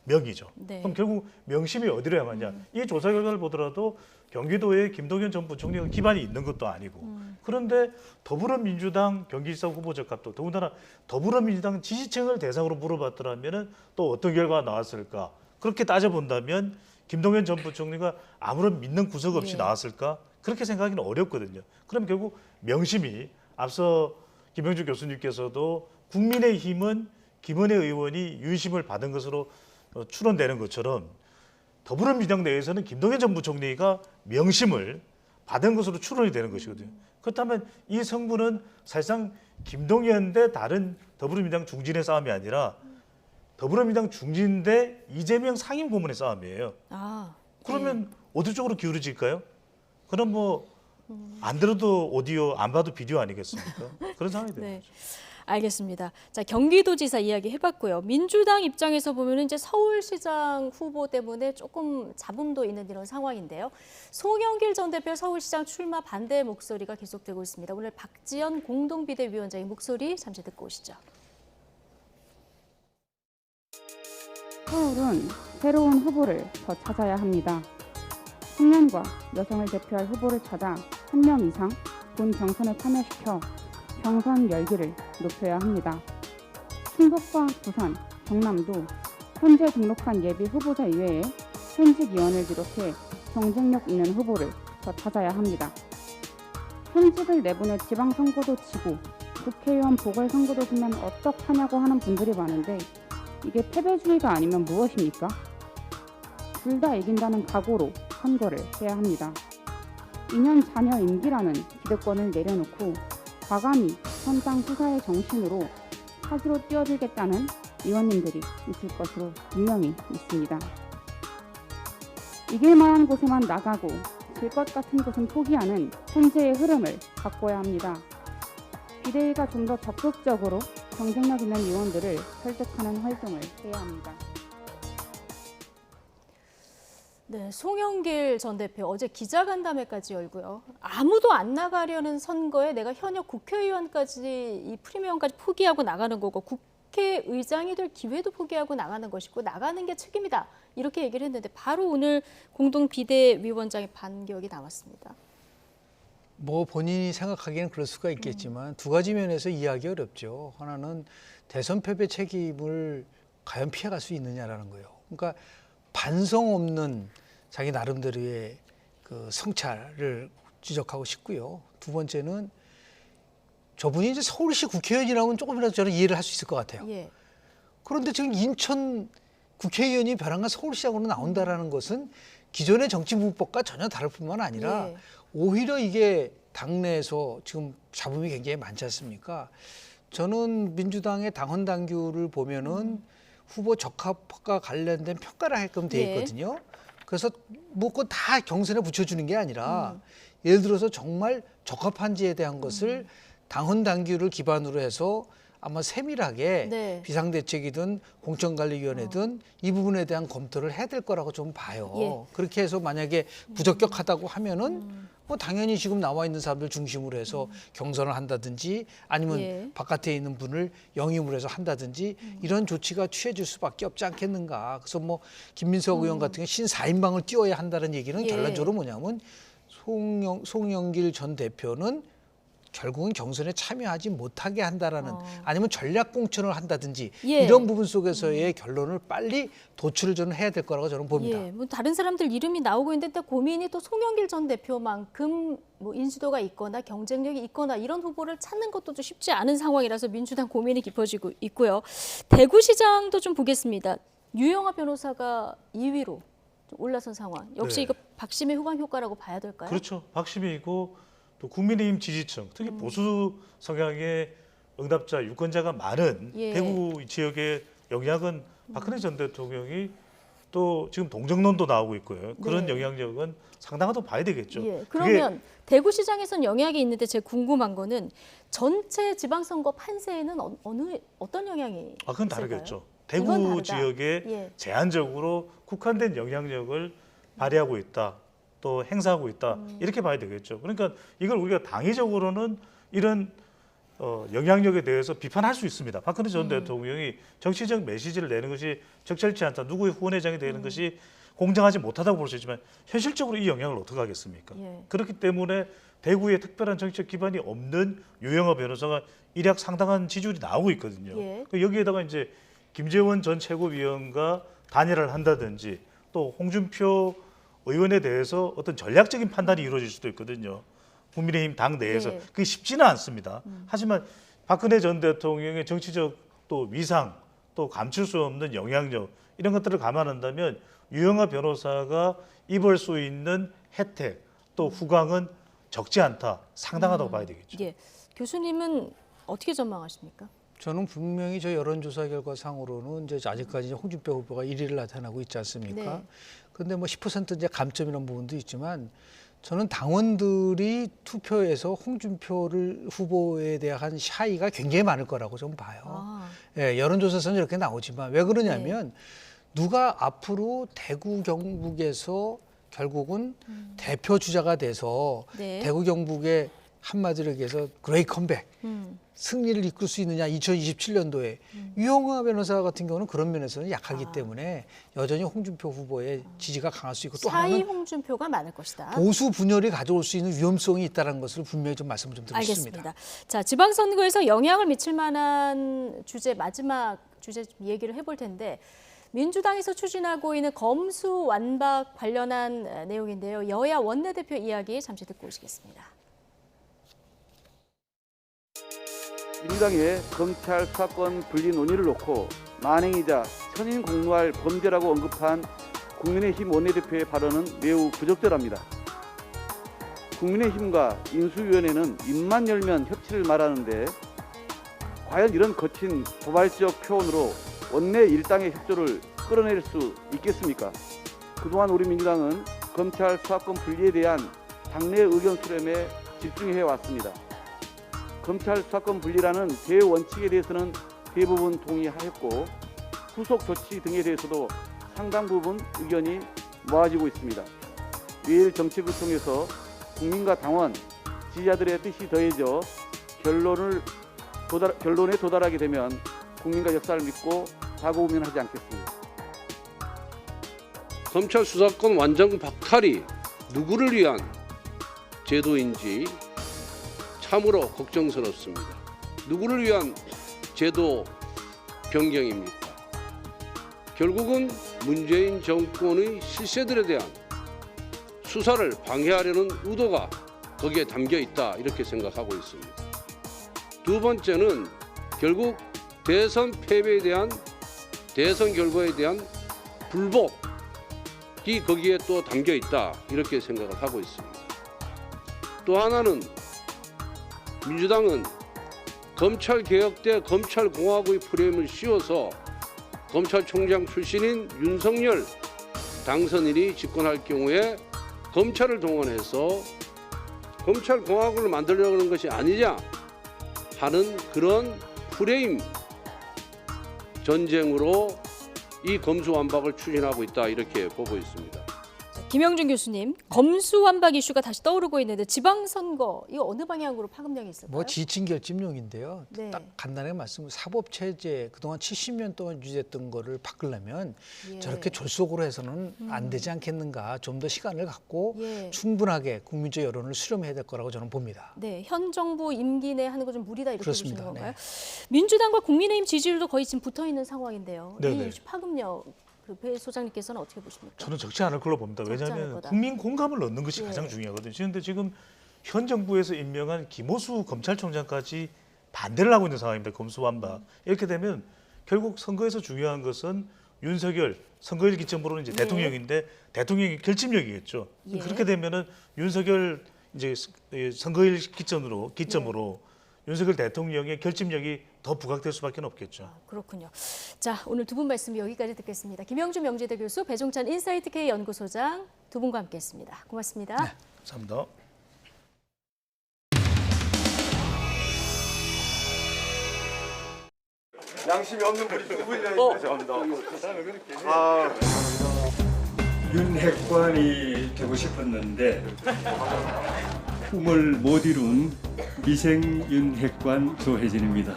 명이죠. 네. 그럼 결국 명심이 어디로 향하냐? 이 조사 결과를 보더라도 경기도에 김동연 전 부총리가 기반이 있는 것도 아니고 그런데 더불어민주당 경기지사 후보 적합도 더군다나 더불어민주당 지지층을 대상으로 물어봤더라면 또 어떤 결과가 나왔을까? 그렇게 따져본다면 김동연 전 부총리가 아무런 믿는 구석 없이 예. 나왔을까? 그렇게 생각하기는 어렵거든요. 그럼 결국 명심이 앞서 김영주 교수님께서도 국민의힘은 김은혜 의원이 유심을 받은 것으로 추론되는 것처럼 더불어민주당 내에서는 김동연 전 부총리가 명심을 받은 것으로 추론이 되는 것이거든요. 그렇다면 이 성분은 사실상 김동연 대 다른 더불어민주당 중진의 싸움이 아니라 더불어민주당 중진 대 이재명 상임고문의 싸움이에요. 아, 그러면 어느 쪽으로 기울어질까요? 그럼 뭐 안 들어도 오디오, 안 봐도 비디오 아니겠습니까? 그런 상황이 되는 네. 거죠. 알겠습니다. 자, 경기도지사 이야기 해봤고요. 민주당 입장에서 보면 이제 서울시장 후보 때문에 조금 잡음도 있는 이런 상황인데요. 송영길 전 대표 서울시장 출마 반대 목소리가 계속되고 있습니다. 오늘 박지원 공동비대위원장의 목소리 잠시 듣고 오시죠. 서울은 새로운 후보를 더 찾아야 합니다. 청년과 여성을 대표할 후보를 찾아 1명 이상 본 경선에 참여시켜 경선 열기를 높여야 합니다. 충북과 부산, 경남도 현재 등록한 예비 후보자 이외에 현직 의원을 비롯해 경쟁력 있는 후보를 더 찾아야 합니다. 현직을 내보내 지방선거도 지고 국회의원 보궐선거도 지면 어떡하냐고 하는 분들이 많은데 이게 패배주의가 아니면 무엇입니까? 둘 다 이긴다는 각오로 선거를 해야 합니다. 2년 잔여 임기라는 기득권을 내려놓고 과감히 선당 후사의 정신으로 사지로 뛰어들겠다는 의원님들이 있을 것으로 분명히 믿습니다. 이길 만한 곳에만 나가고 질 것 같은 곳은 포기하는 현재의 흐름을 바꿔야 합니다. 비대위가 좀 더 적극적으로 경쟁력 있는 의원들을 설득하는 활동을 해야 합니다. 네, 송영길 전 대표 어제 기자간담회까지 열고요. 아무도 안 나가려는 선거에 내가 현역 국회의원까지 이 프리미엄까지 포기하고 나가는 거고 국회의장이 될 기회도 포기하고 나가는 것이고 나가는 게 책임이다. 이렇게 얘기를 했는데 바로 오늘 공동 비대위원장의 반격이 나왔습니다. 뭐 본인이 생각하기에는 그럴 수가 있겠지만 두 가지 면에서 이해하기 어렵죠. 하나는 대선 패배 책임을 과연 피해갈 수 있느냐라는 거예요. 그러니까 반성 없는 자기 나름대로의 그 성찰을 지적하고 싶고요. 두 번째는 저분이 이제 서울시 국회의원이라면 조금이라도 저는 이해를 할 수 있을 것 같아요. 예. 그런데 지금 인천 국회의원이 벼랑간 서울시장으로 나온다라는 것은 기존의 정치부법과 전혀 다를 뿐만 아니라 예. 오히려 이게 당내에서 지금 잡음이 굉장히 많지 않습니까? 저는 민주당의 당헌 당규를 보면은 후보 적합과 관련된 평가를 하게끔 돼 있거든요. 그래서 뭐 그거 다 경선에 붙여주는 게 아니라 예를 들어서 정말 적합한지에 대한 것을 당헌 당규를 기반으로 해서 아마 세밀하게 네. 비상대책이든 공천관리위원회든 이 부분에 대한 검토를 해야 될 거라고 좀 봐요. 예. 그렇게 해서 만약에 부적격하다고 하면은 뭐 당연히 지금 나와 있는 사람들 중심으로 해서 경선을 한다든지 아니면 예. 바깥에 있는 분을 영입을 해서 한다든지 이런 조치가 취해질 수밖에 없지 않겠는가. 그래서 뭐 김민석 의원 같은 경우 신사임방을 띄워야 한다는 얘기는 예. 결론적으로 뭐냐면 송영길 전 대표는 결국은 경선에 참여하지 못하게 한다라는 아니면 전략 공천을 한다든지 예. 이런 부분 속에서의 결론을 빨리 도출을 저는 해야 될 거라고 저는 봅니다. 예, 뭐 다른 사람들 이름이 나오고 있는데 고민이 또 송영길 전 대표만큼 뭐 인지도가 있거나 경쟁력이 있거나 이런 후보를 찾는 것도 좀 쉽지 않은 상황이라서 민주당 고민이 깊어지고 있고요. 대구시장도 좀 보겠습니다. 유영아 변호사가 2위로 올라선 상황. 역시 네. 이거 박심의 후방 효과라고 봐야 될까요? 그렇죠. 박심이고 또 국민의힘 지지층, 특히 보수 성향의 응답자, 유권자가 많은 예. 대구 지역의 영향은 박근혜 전 대통령이 또 지금 동정론도 나오고 있고요. 그런 네. 영향력은 상당하다고 봐야 되겠죠. 예, 그러면 대구시장에선 영향이 있는데 제가 궁금한 거는 전체 지방선거 판세에는 어떤 영향이 그건 있을까요? 다르겠죠. 이건 대구 다르다. 지역에 예. 제한적으로 국한된 영향력을 발휘하고 있다. 또 행사하고 있다. 이렇게 봐야 되겠죠. 그러니까 이걸 우리가 당위적으로는 이런 영향력에 대해서 비판할 수 있습니다. 박근혜 전 대통령이 정치적 메시지를 내는 것이 적절치 않다. 누구의 후원회장이 되는 것이 공정하지 못하다고 볼 수 있지만 현실적으로 이 영향을 어떻게 하겠습니까? 예. 그렇기 때문에 대구에 특별한 정치적 기반이 없는 유영하 변호사가 일약 상당한 지지율이 나오고 있거든요. 예. 여기에다가 이제 김재원 전 최고위원과 단일화를 한다든지 또 홍준표 의원에 대해서 어떤 전략적인 판단이 이루어질 수도 있거든요. 국민의힘 당 내에서 네. 그게 쉽지는 않습니다. 하지만 박근혜 전 대통령의 정치적 또 위상 또 감출 수 없는 영향력 이런 것들을 감안한다면 유영하 변호사가 입을 수 있는 혜택 또 후광은 적지 않다, 상당하다고 봐야 되겠죠. 예. 교수님은 어떻게 전망하십니까? 저는 분명히 저 여론조사 결과상으로는 이제 아직까지 홍준표 후보가 1위를 나타나고 있지 않습니까? 네. 그런데 뭐 10% 이제 감점이라는 부분도 있지만 저는 당원들이 투표에서 홍준표를 후보에 대한 샤이가 굉장히 많을 거라고 좀 봐요. 아. 예, 여론조사에서는 이렇게 나오지만 왜 그러냐면 누가 앞으로 대구 경북에서 결국은 대표 주자가 돼서 네. 대구 경북의 한마디로 얘기해서 그레이 컴백 음. 승리를 이끌 수 있느냐 2027년도에 유영하 변호사 같은 경우는 그런 면에서는 약하기 때문에 여전히 홍준표 후보의 지지가 강할 수 있고 또 사이 하나는 홍준표가 많을 것이다. 보수 분열이 가져올 수 있는 위험성이 있다는 것을 분명히 좀 말씀을 좀 드리고 싶습니다. 알겠습니다. 자, 지방선거에서 영향을 미칠 만한 주제 마지막 주제 좀 얘기를 해볼 텐데 민주당에서 추진하고 있는 검수 완박 관련한 내용인데요. 여야 원내대표 이야기 잠시 듣고 오시겠습니다. 민주당의 검찰 수사권 분리 논의를 놓고 만행이자 천인 공노할 범죄라고 언급한 국민의힘 원내대표의 발언은 매우 부적절합니다. 국민의힘과 인수위원회는 입만 열면 협치를 말하는데 과연 이런 거친 도발적 표현으로 원내 일당의 협조를 끌어낼 수 있겠습니까? 그동안 우리 민주당은 검찰 수사권 분리에 대한 당내 의견 수렴에 집중해 왔습니다. 검찰 수사권 분리라는 대원칙에 대해서는 대부분 동의하였고 후속 조치 등에 대해서도 상당 부분 의견이 모아지고 있습니다. 매일 정책을 통해서 국민과 당원, 지지자들의 뜻이 더해져 결론에 도달하게 되면 국민과 역사를 믿고 사고우면하지 않겠습니다. 검찰 수사권 완전 박탈이 누구를 위한 제도인지 참으로 걱정스럽습니다. 누구를 위한 제도 변경입니까? 결국은 문재인 정권의 실세들에 대한 수사를 방해하려는 의도가 거기에 담겨 있다 이렇게 생각하고 있습니다. 두 번째는 결국 대선 패배에 대한 대선 결과에 대한 불복이 거기에 또 담겨 있다 이렇게 생각을 하고 있습니다. 또 하나는 민주당은 검찰개혁 때 검찰공화국의 프레임을 씌워서 검찰총장 출신인 윤석열 당선인이 집권할 경우에 검찰을 동원해서 검찰공화국을 만들려고 하는 것이 아니냐 하는 그런 프레임 전쟁으로 이 검수완박을 추진하고 있다 이렇게 보고 있습니다. 김영준 교수님, 검수완박 이슈가 다시 떠오르고 있는데 지방선거 이거 어느 방향으로 파급력이 있을까요? 뭐 지침 결집용인데요. 네. 딱 간단하게 말씀을 사법체제 그동안 70년 동안 유지했던 거를 바꾸려면 예. 저렇게 졸속으로 해서는 안 되지 않겠는가. 좀 더 시간을 갖고 예. 충분하게 국민적 여론을 수렴해야 될 거라고 저는 봅니다. 네, 현 정부 임기 내 하는 거 좀 무리다 이렇게 그렇습니다. 보시는 건가요? 네. 민주당과 국민의힘 지지율도 거의 지금 붙어 있는 상황인데요. 네네. 이 이슈 파급력 배 소장님께서는 어떻게 보십니까? 저는 적지 않을 걸로 봅니다. 적지 않을 왜냐하면 거다. 국민 공감을 얻는 것이 예. 가장 중요하거든요. 그런데 지금 현 정부에서 임명한 김호수 검찰총장까지 반대를 하고 있는 상황입니다. 검수완박. 이렇게 되면 결국 선거에서 중요한 것은 윤석열 선거일 기점으로는 이제 예. 대통령인데 대통령의 결집력이겠죠. 예. 그렇게 되면은 윤석열 이제 선거일 기점으로 윤석열 대통령의 결집력이 더 부각될 수밖에 없겠죠. 그렇군요. 자, 오늘 두 분 말씀 여기까지 듣겠습니다. 김영준 명지대 교수, 배종찬 인사이트K 연구소장 두 분과 함께했습니다. 고맙습니다. 네, 감사합니다. 양심이 없는 분이 두 분이나 죄송합니다. 아, 윤핵관이 되고 싶었는데 꿈을 못 이룬 미생윤핵관 조혜진입니다.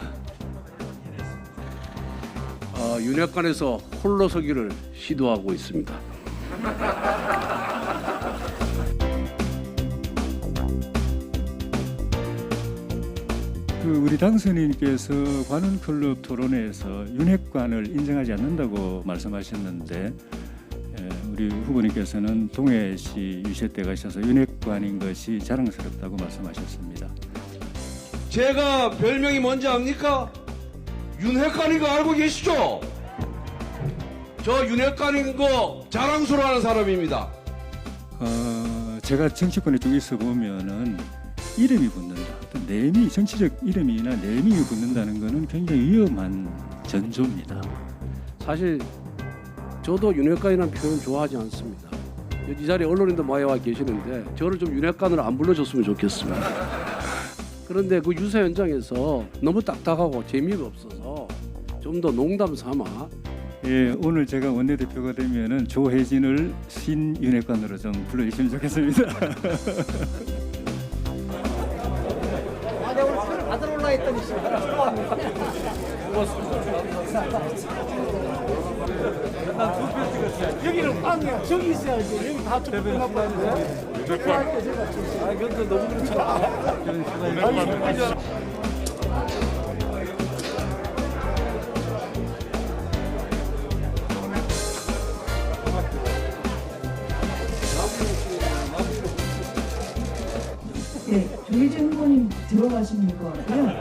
윤핵관에서 홀로서기를 시도하고 있습니다. 우리 당선인께서 관훈클럽 토론회에서 윤핵관을 인정하지 않는다고 말씀하셨는데 우리 후보님께서는 동해시 유세 때 가셔서 윤핵관인 것이 자랑스럽다고 말씀하셨습니다. 제가 별명이 뭔지 압니까? 윤핵관인 거 알고 계시죠? 저 윤핵관인 거 자랑스러워하는 사람입니다. 제가 정치권에 좀 있어 보면은 이름이 붙는다. 내미 정치적 이름이나 내밍이 붙는다는 것은 굉장히 위험한 전조입니다. 사실 저도 윤핵관이라는 표현 좋아하지 않습니다. 이 자리에 언론인도 많이 와 계시는데 저를 좀 윤핵관으로 안 불러줬으면 좋겠습니다. 그런데 그 유세 현장에서 너무 딱딱하고 재미가 없어서 좀 더 농담 삼아 예, 오늘 제가 원내대표가 되면은 조혜진을 신윤핵관으로 좀 불러주시면 좋겠습니다. 다들 올라있더니 여기는 빵이야. 저기 있어야지. 여기 다 투표 끝나고 왔는데. 그것도 너무 그렇잖아. 네, 조혜진 후보님 들어가시는 것 같고요. 네,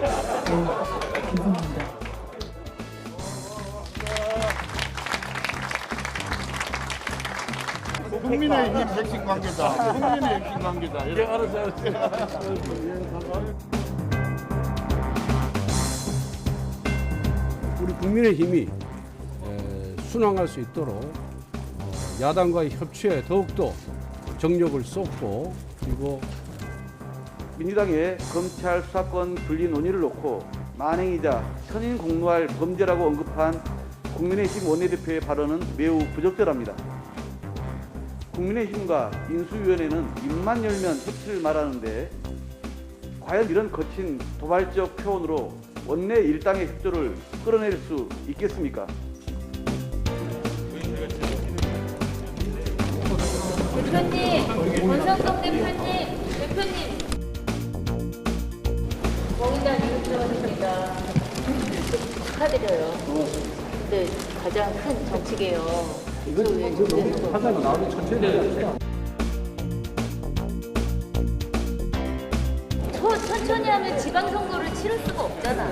죄송합니다. 국민의힘 핵심 관계자, 국민의 핵심 관계자. 예, 알았어요. 우리 국민의힘이 순항할 수 있도록 야당과의 협치에 더욱더 정력을 쏟고 그리고 민주당의 검찰 수사권 분리 논의를 놓고 만행이자 천인 공노할 범죄라고 언급한 국민의힘 원내대표의 발언은 매우 부적절합니다. 국민의힘과 인수위원회는 입만 열면 협치를 말하는데 과연 이런 거친 도발적 표현으로 원내 일당의 협조를 끌어낼 수 있겠습니까? 대표님, 권성동 대표님. 거기다 이웃들어집니다. 축하드려요. 근데 가장 큰 정치개혁. 이거 하다가 나오면 천천히 해야 천천히 하면 지방선거를 치를 수가 없잖아.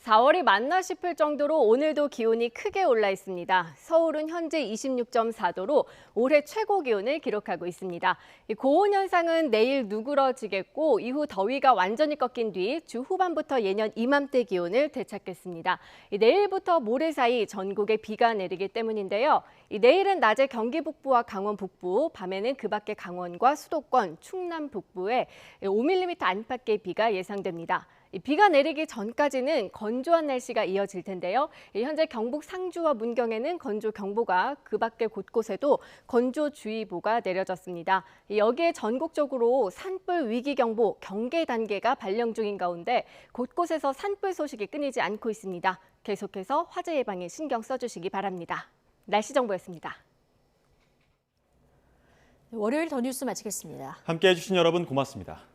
4월이 맞나 싶을 정도로 오늘도 기온이 크게 올라 있습니다. 서울은 현재 26.4도로 올해 최고 기온을 기록하고 있습니다. 이 고온 현상은 내일 누그러지겠고 이후 더위가 완전히 꺾인 뒤 주 후반부터 예년 이맘때 기온을 되찾겠습니다. 내일부터 모레 사이 전국에 비가 내리기 때문인데요. 내일은 낮에 경기 북부와 강원 북부, 밤에는 그 밖의 강원과 수도권, 충남 북부에 5mm 안팎의 비가 예상됩니다. 비가 내리기 전까지는 건조한 날씨가 이어질 텐데요. 현재 경북 상주와 문경에는 건조경보가, 그 밖의 곳곳에도 건조주의보가 내려졌습니다. 여기에 전국적으로 산불 위기경보, 경계 단계가 발령 중인 가운데 곳곳에서 산불 소식이 끊이지 않고 있습니다. 계속해서 화재 예방에 신경 써주시기 바랍니다. 날씨 정보였습니다. 월요일 더 뉴스 마치겠습니다. 함께해 주신 여러분 고맙습니다.